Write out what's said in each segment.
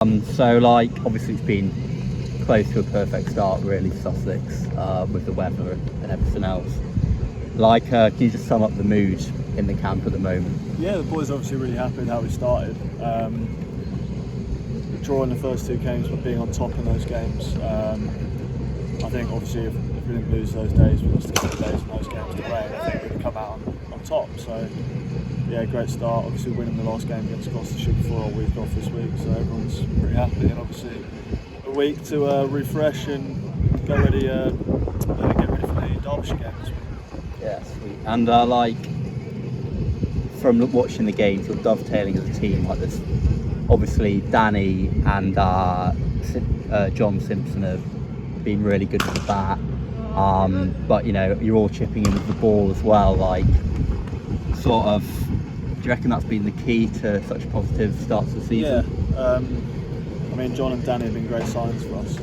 So, like, obviously it's been close to a perfect start, really, Sussex, with the weather and everything else. Like, can you just sum up the mood in the camp at the moment? Yeah, the boys are obviously really happy with how we started. Drawing the first two games, but being on top in those games. I think obviously if we didn't lose those days, we lost the couple of days in those games to rain, I think we'd come out on top. So yeah, great start. Obviously winning the last game against Gloucestershire before our week off this week, so everyone's pretty happy. And obviously a week to refresh and get ready for the Derbyshire game this week. Yeah, sweet. And like, from watching the games, you're dovetailing as a team like this. Obviously, Danny and John Simpson have been really good at the bat, but you know, you're all chipping in with the ball as well. Like, sort of, do you reckon that's been the key to such a positive start to the season? Yeah, I mean, John and Danny have been great signings for us.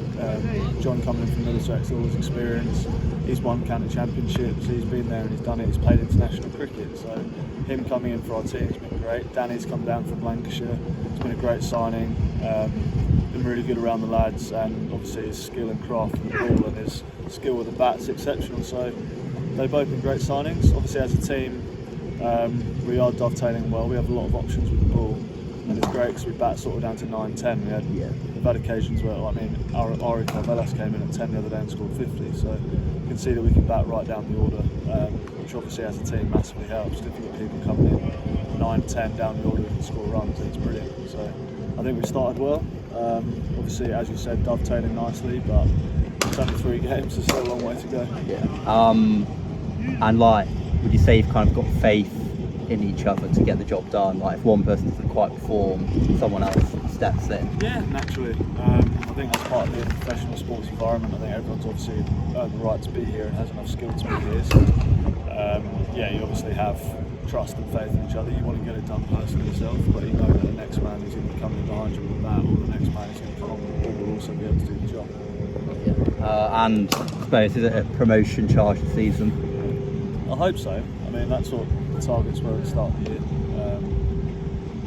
John coming in from Middlesex, all his experience. He's won county championships, he's been there and he's done it, he's played international cricket, so him coming in for our team has been great. Danny's come down from Lancashire, it's been a great signing, been really good around the lads, and obviously his skill and craft with the ball and his skill with the bat's exceptional, so they've both been great signings. Obviously as a team, we are dovetailing well, we have a lot of options with the ball, and it's great because we bat sort of down to 9-10. We've had occasions where, I mean, Ari Carvelas came in at 10 the other day and scored 50, so you can see that we can bat right down the order, which obviously as a team massively helps. If you've got people coming in 9-10 down the order who can score runs, it's brilliant. So I think we started well. Obviously, as you said, dovetailing nicely, but it's only 3 games, there's still a long way to go. Yeah. And like, would you say you've kind of got faith in each other to get the job done? Like, if one person doesn't quite perform, someone else steps in. Yeah, naturally. I think that's part of being a professional sports environment. I think everyone's obviously earned the right to be here and has enough skill to be here. So, yeah, you obviously have trust and faith in each other. You want to get it done personally yourself, but you know that the next man who's going to come in behind you with a bat, or the next man who's going to come on with the ball will also be able to do the job. Yeah. And I suppose, is it a promotion charge this season? I hope so. I mean, that's what the targets were at the start of the year.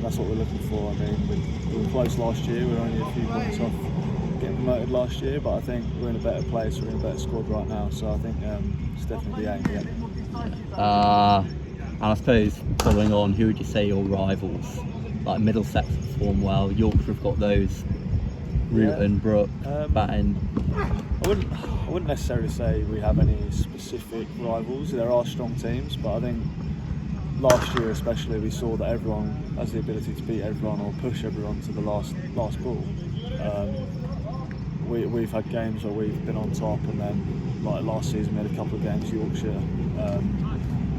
That's what we're looking for. I mean, we were close last year. We were only a few points off getting promoted last year, but I think we're in a better place. We're in a better squad right now, so I think it's definitely the aim. Yeah. And I suppose, following on, who would you say your rivals? Like, Middlesex perform well. Yorkshire have got those. Root and Brook batting. I wouldn't necessarily say we have any specific rivals. There are strong teams, but I think last year especially we saw that everyone has the ability to beat everyone or push everyone to the last ball. We've had games where we've been on top, and then like last season we had a couple of games Yorkshire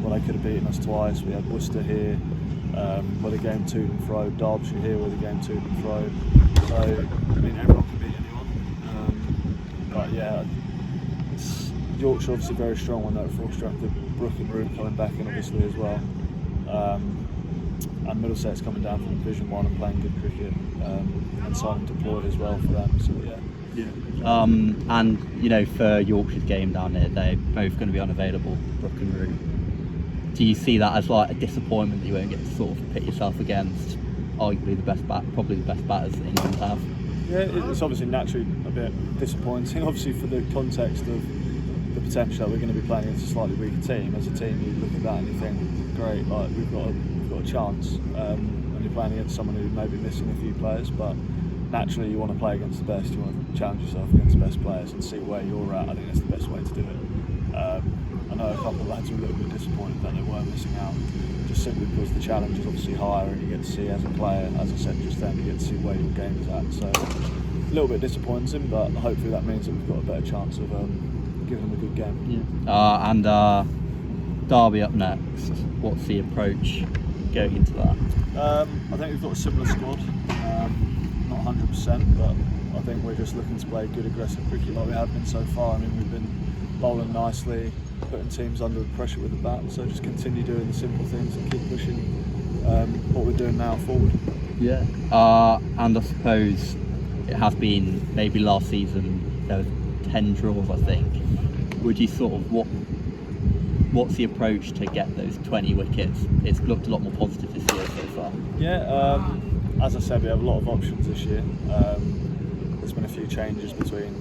where they could have beaten us twice. We had Worcester here where the game to and fro, Derbyshire here where the game to and fro. So I mean, everyone can beat anyone. But yeah, Yorkshire obviously very strong when they're at full strength, with Brook and Root coming back in obviously as well. And Middlesex coming down from Division 1 and playing good cricket, and signing deployed as well for them. So yeah. And you know, for Yorkshire's game down here, they're both going to be unavailable, Brook and Root. Do you see that as like a disappointment that you won't get to sort of pit yourself against arguably probably the best batters that England have? Yeah, it's obviously naturally a bit disappointing, obviously for the context of the potential that we're going to be playing against a slightly weaker team. As a team, you look at that and you think, great, like we've got a chance. And you're playing against someone who may be missing a few players, but naturally you want to play against the best. You want to challenge yourself against the best players and see where you're at. I think that's the best way to do it. I know a couple of lads were a little bit disappointed that they were missing out, just simply because the challenge is obviously higher and you get to see as a player, as I said just then, you get to see where your game is at. So a little bit disappointing, but hopefully that means that we've got a better chance of giving them a good game. Yeah. And Derby up next. What's the approach going into that? I think we've got a similar squad, not 100%, but I think we're just looking to play good aggressive cricket like we have been so far. I mean, we've been bowling nicely, putting teams under pressure with the bat, so just continue doing the simple things and keep pushing what we're doing now forward. Yeah. And I suppose it has been, maybe last season there was 10 draws, I think. Would you sort of, what's the approach to get those 20 wickets? It's looked a lot more positive this year so far. Yeah, as I said, we have a lot of options this year. There's been a few changes between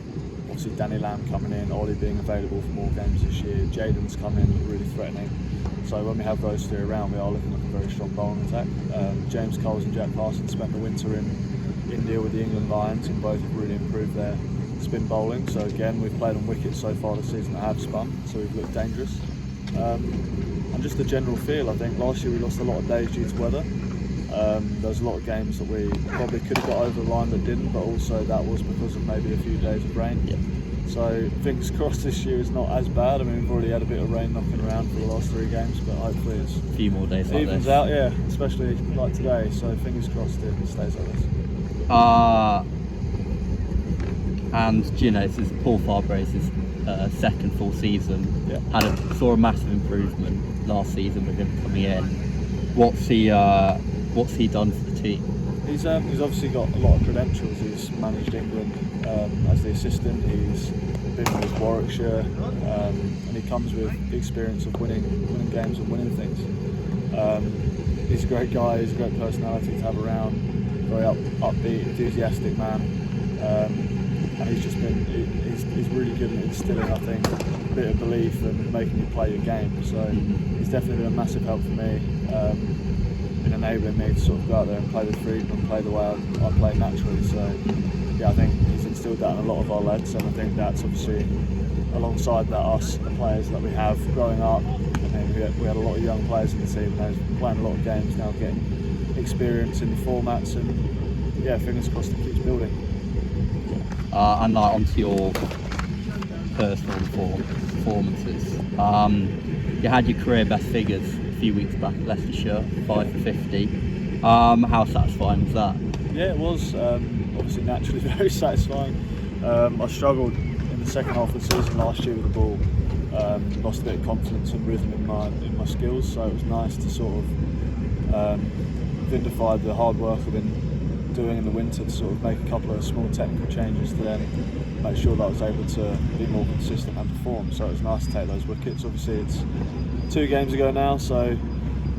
obviously Danny Lamb coming in, Ollie being available for more games this year, Jaden's come in really threatening. So when we have those three around, we are looking at a very strong bowling attack. James Coles and Jack Parsons spent the winter in India with the England Lions, and both have really improved their spin bowling. So again, we've played on wickets so far this season that have spun, so we've looked dangerous. And just the general feel, I think last year we lost a lot of days due to weather. There's a lot of games that we probably could have got over the line that didn't, but also that was because of maybe a few days of rain. Yeah. So fingers crossed this year is not as bad. I mean, we've already had a bit of rain knocking around for the last 3 games, but hopefully it's A few more days like evens this. out, yeah, especially like today. So fingers crossed it stays like this. And you know, this is Paul Farbrace's second full season. Yeah. Saw a massive improvement last season with him coming in. What's he done for the team? He's obviously got a lot of credentials. He's managed England as the assistant. He's been with Warwickshire, and he comes with the experience of winning games and winning things. He's a great guy. He's a great personality to have around. Very upbeat, enthusiastic man, and he's just been he's really good at instilling, I think, a bit of belief and making you play your game. So he's definitely been a massive help for me. In enabling me to sort of go out there and play with freedom and play the way I play naturally. So yeah, I think he's instilled that in a lot of our lads, and I think that's obviously alongside that us, the players that we have growing up. I mean, we had a lot of young players in the team, and they're playing a lot of games now, getting experience in the formats, and yeah, fingers crossed it keeps building. And like onto your personal performances. You had your career best figures a few weeks back at Leicestershire, 5 for 50. How satisfying was that? Yeah, it was obviously naturally very satisfying. I struggled in the second half of the season last year with the ball, lost a bit of confidence and rhythm in my skills, so it was nice to sort of vindicate the hard work I've been doing in the winter to sort of make a couple of small technical changes to then make sure that I was able to be more consistent and perform. So it was nice to take those wickets. Obviously it's 2 games ago now, so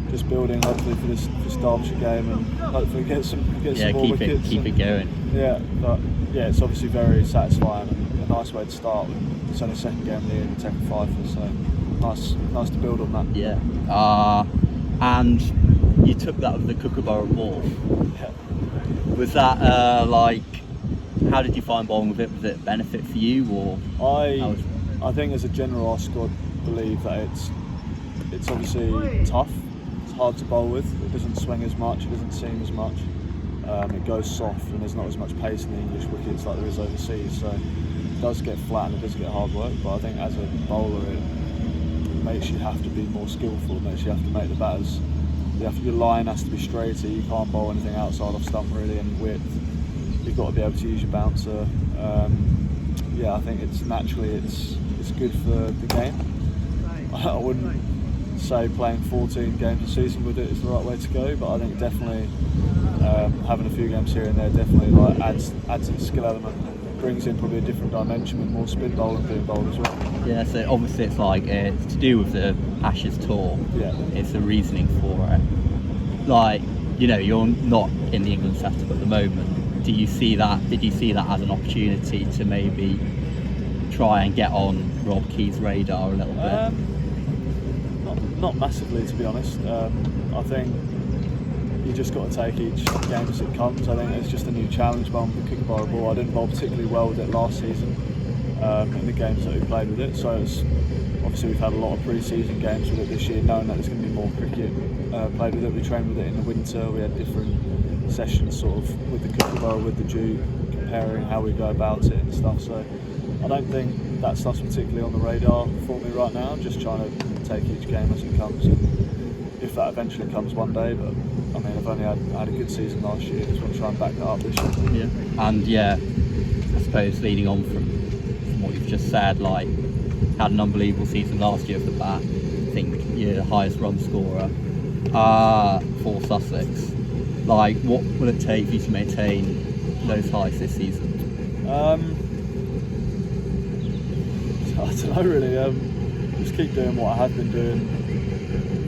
just building hopefully for this Derbyshire game and hopefully get some more wickets. Keep it going. Yeah, but yeah, it's obviously very satisfying and a nice way to start. It's only the second game of the year and taking 5, so nice to build on that. Yeah. And you took that with the Kookaburra ball. Yeah. Was that how did you find bowling with it? Was it a benefit for you, or? I think as a general, our squad believe that it's obviously tough. It's hard to bowl with. It doesn't swing as much. It doesn't seam as much. It goes soft, and there's not as much pace in the English wickets like there is overseas. So it does get flat and it does get hard work. But I think as a bowler, it makes you have to be more skillful. It makes you have to make the batters. Your line has to be straighter. You can't bowl anything outside of stump really, and width. You've got to be able to use your bouncer. Yeah, I think it's good for the game. I wouldn't say playing 14 games a season with it is the right way to go, but I think definitely having a few games here and there definitely adds to the skill element. Brings in probably a different dimension with more spin bowling being bowled as well. Yeah, so obviously it's to do with the Ashes tour. Yeah. It's the reasoning for it. You're not in the England setup at the moment. Did you see that as an opportunity to maybe try and get on Rob Key's radar a little bit? Not massively, to be honest. I think you just got to take each game as it comes. I think it's just a new challenge bowling with the Kookaburra ball. I didn't bowl particularly well with it last season in the games that we played with it. So obviously we've had a lot of pre-season games with it this year, knowing that there's going to be more cricket played with it. We trained with it in the winter. We had different sessions sort of with the Kookaburra, with the Duke, comparing how we go about it and stuff. So I don't think that stuff's particularly on the radar for me right now. I'm just trying to take each game as it comes, and if that eventually comes one day. But I mean, I've only had a good season last year. Just want to try and back that up this year. Yeah. And yeah, I suppose leading on from what you've just said, had an unbelievable season last year off the bat. I think you're the highest run scorer for Sussex. What will it take for you to maintain those highs this season? I don't know really. Just keep doing what I have been doing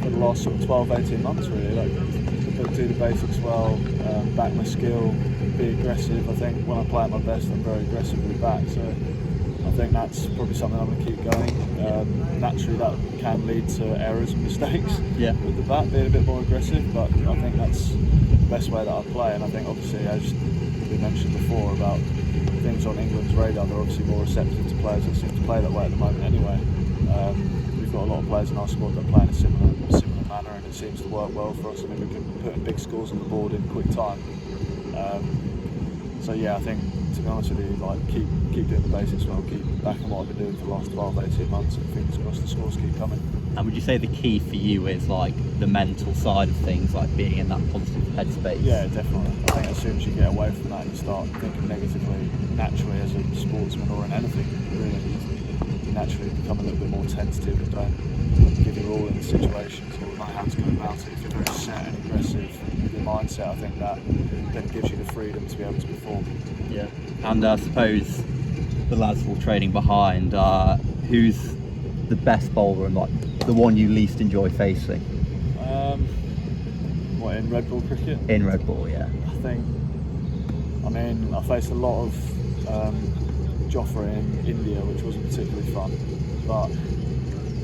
for the last sort of 12-18 months really. The but do the basics well, back my skill, be aggressive. I think when I play at my best, I'm very aggressive with the back. So I think that's probably something I'm going to keep going. Naturally, that can lead to errors and mistakes with the bat, being a bit more aggressive. But I think that's the best way that I play. And I think, obviously, as we mentioned before about things on England's radar, they're obviously more receptive to players that seem to play that way at the moment. Anyway, we've got a lot of players in our squad that play in a similar manner, and it seems to work well for us. I mean, we can put in big scores on the board in quick time. So yeah, I think, to be honest with you, like keep doing the basics well, keep backing what I've been doing for the last 12-18 months, and fingers crossed the scores keep coming. And would you say the key for you is like the mental side of things, like being in that positive headspace? Yeah, definitely. I think as soon as you get away from that and you start thinking negatively, naturally as a sportsman or in anything, really, you naturally become a little bit more tentative and don't give your all in situations or know how to go about it. If you're very set and aggressive with your mindset, I think that then gives you the freedom to be able to perform. Yeah. And I suppose the lads all training behind, who's the best bowler and like the one you least enjoy facing? What, in red ball cricket? In red ball, yeah. I mean, I faced a lot of Jofra in India, which wasn't particularly fun, but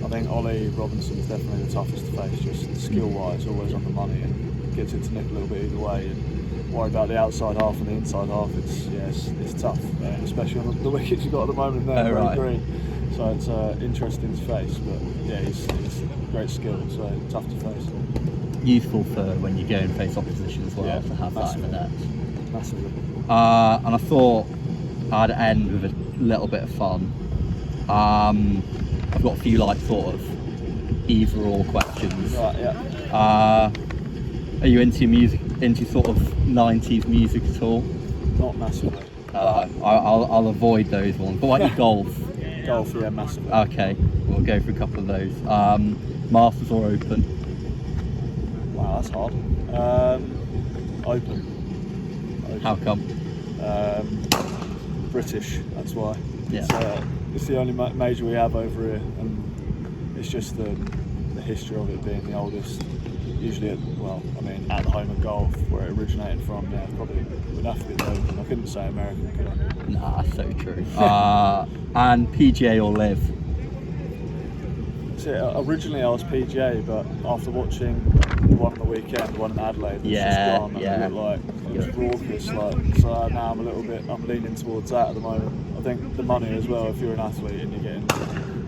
I think Ollie Robinson is definitely the toughest to face, just skill-wise, always on the money and gets it to nick a little bit either way. And worry about the outside half and the inside half. It's tough, especially on the wickets you've got at the moment. They're very green, so it's interesting to face. But yeah, he's great skill, so tough to face. Useful for when you go and face opposition as well, to have massively. that in the net. Massively. And I thought I'd end with a little bit of fun. I've got a few like sort of either or questions. Right, yeah. Are you into music, into sort of 90s music at all? Not massively. I'll avoid those ones. But what about golf? Golf, yeah, massively. Okay, we'll go for a couple of those. Masters or Open? Wow, that's hard. Open. How come? British, that's why. Yeah. It's the only major we have over here, and it's just the history of it being the oldest. Usually, at the home of golf, where it originated from. Yeah, probably would have to be the Open. I couldn't say American, could I? Nah, so true. And PGA or Live? See, originally I was PGA, but after watching the one on the weekend, the one in Adelaide, it's just gone, and it was raucous. So now I'm leaning towards that at the moment. I think the money as well. If you're an athlete and you're getting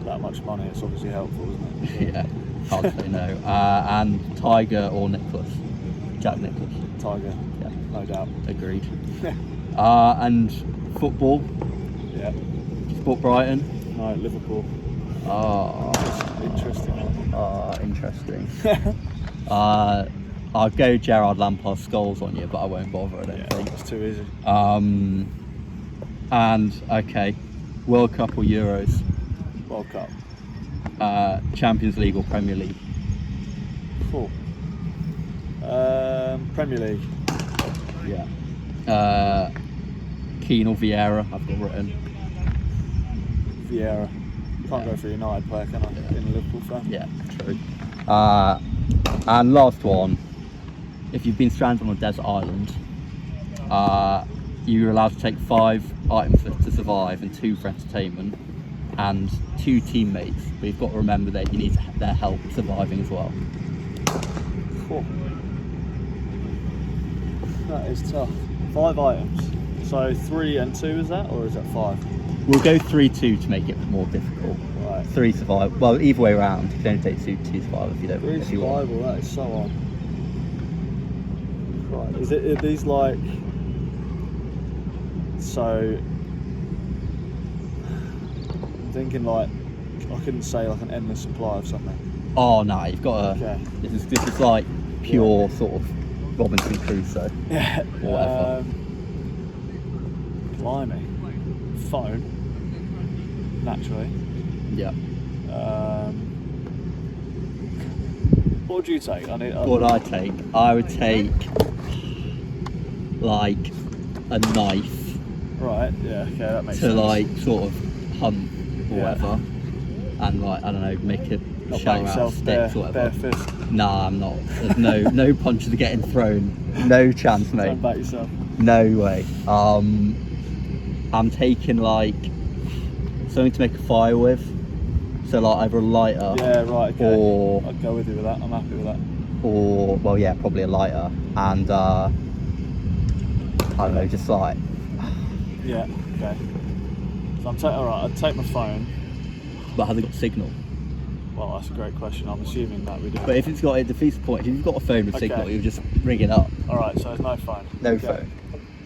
that much money, it's obviously helpful, isn't it? Yeah, hard to say no. And Tiger or Nicklaus? Jack Nicklaus. Tiger. Yeah, no doubt. Agreed. And football? Yeah. Sport Brighton? No, Liverpool. Interesting. Interesting. I'll go Gerard Lampard Scholes on you, but I won't bother, I don't think. It's too easy. And okay, World Cup or Euros? World Cup. Champions League or Premier League? Cool. Premier League. Yeah. Keane or Vieira? I've got written. Vieira. Can't go for a United player, can I? Being a Liverpool fan. Yeah, true. And last one, if you've been stranded on a desert island, you're allowed to take 5 items to survive and 2 for entertainment and 2 teammates, but you've got to remember that you need their help surviving as well. Cool. That is tough. 5 items. So 3 and 2 is that, or is that 5? We'll go 3-2 to make it more difficult. Right. 3 survive. Well, either way around. You can only take 2 survive if you don't. 3 if you want. survival. That is so on. Right. Are these like? So I'm thinking like I couldn't say like an endless supply of something. Oh no, you've got to. Okay. This is like pure sort of Robinson Crusoe. Yeah. Or whatever. Blimey. Phone. Naturally. Yeah. What would you take? What would I take? I would take like a knife. Right. Yeah. Okay. That makes sense. To like sort of hunt or whatever. and like I don't know, make a Not shower back out of yourself sticks or bare whatever. fist. Nah, I'm not. There's no punches are getting thrown. No chance, mate. Don't back yourself. No way. I'm taking like something to make a fire with. So like either a lighter. Yeah, right. Okay. Or I'd go with you with that. I'm happy with that. or well, yeah, probably a lighter, and I don't know, just like Yeah. Okay. So I'm all right. I'd take my phone. but has it got signal? Well, that's a great question. I'm assuming that we do. But if it's got, it defeats the point. If you've got a phone with Okay. signal, you just ring it up. All right. So there's no phone. No Okay. phone.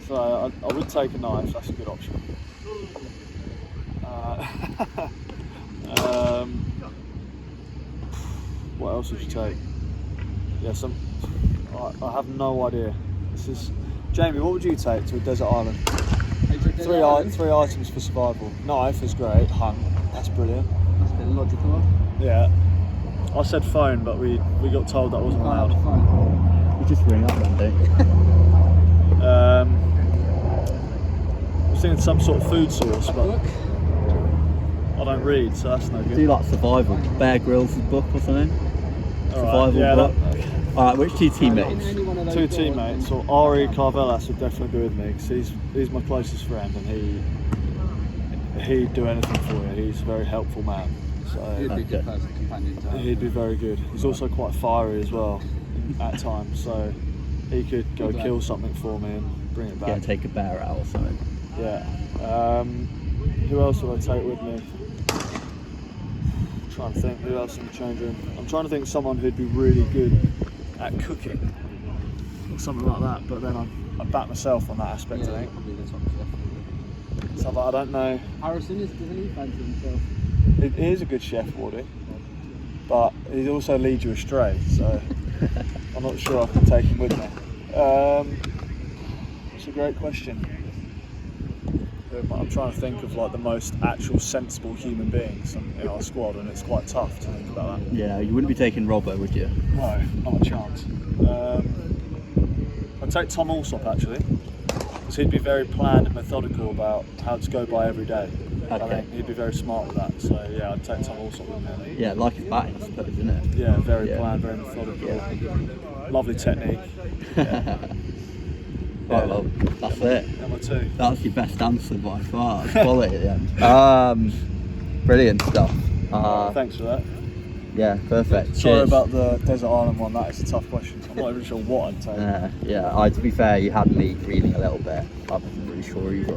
So I would take a knife. That's a good option. What else would you take? Yeah, I have no idea. This is Jamie. What would you take to a desert island? Three items for survival. Knife is great. Hunt. That's brilliant. That's a bit logical. Yeah. I said phone, but we got told that wasn't allowed. You just ring up then, don't you? I was thinking some sort of food source, but I don't read, so that's no good. Do like survival. Bear Grylls' book or something. All right, Survival yeah, book. Alright, which two teammates? Two teammates, or Ari Carvelas would definitely be with me because he's my closest friend and he'd do anything for you. He's a very helpful man. So He'd be a good person, companion to have. he'd be very good. He's also quite fiery as well at times, so he could go kill something for me and bring it back. Yeah, take a bear out or something. Yeah. Who else would I take with me? I'm trying to think who else in the change room. I'm trying to think of someone who'd be really good at cooking or something like that. But then I back myself on that aspect. I think. Probably the top chef. So I don't know. Harrison doesn't he fancy himself? He is a good chef, Wardy, but he also leads you astray. So I'm not sure I can take him with me. It's a great question. I'm trying to think of like the most actual sensible human beings in our squad, and it's quite tough to think about that. Yeah, you wouldn't be taking Robbo, would you? No, not a chance. I'd take Tom Alsop actually, because he'd be very planned and methodical about how to go by every day. I Okay. think he'd be very smart with that. So yeah, I'd take Tom Alsop with me. Yeah, like his batting, I suppose, isn't it? Yeah, very Yeah. planned, very methodical. Lovely technique. Yeah. Right, well, that's it. Number two. That's your best answer by far. It's quality at the end. Brilliant stuff. Thanks for that. Yeah, perfect. Sorry Cheers. about the desert island one. That is a tough question. I'm not even sure what I'd take. Yeah, to be fair, you had me reeling a little bit. I wasn't really sure either.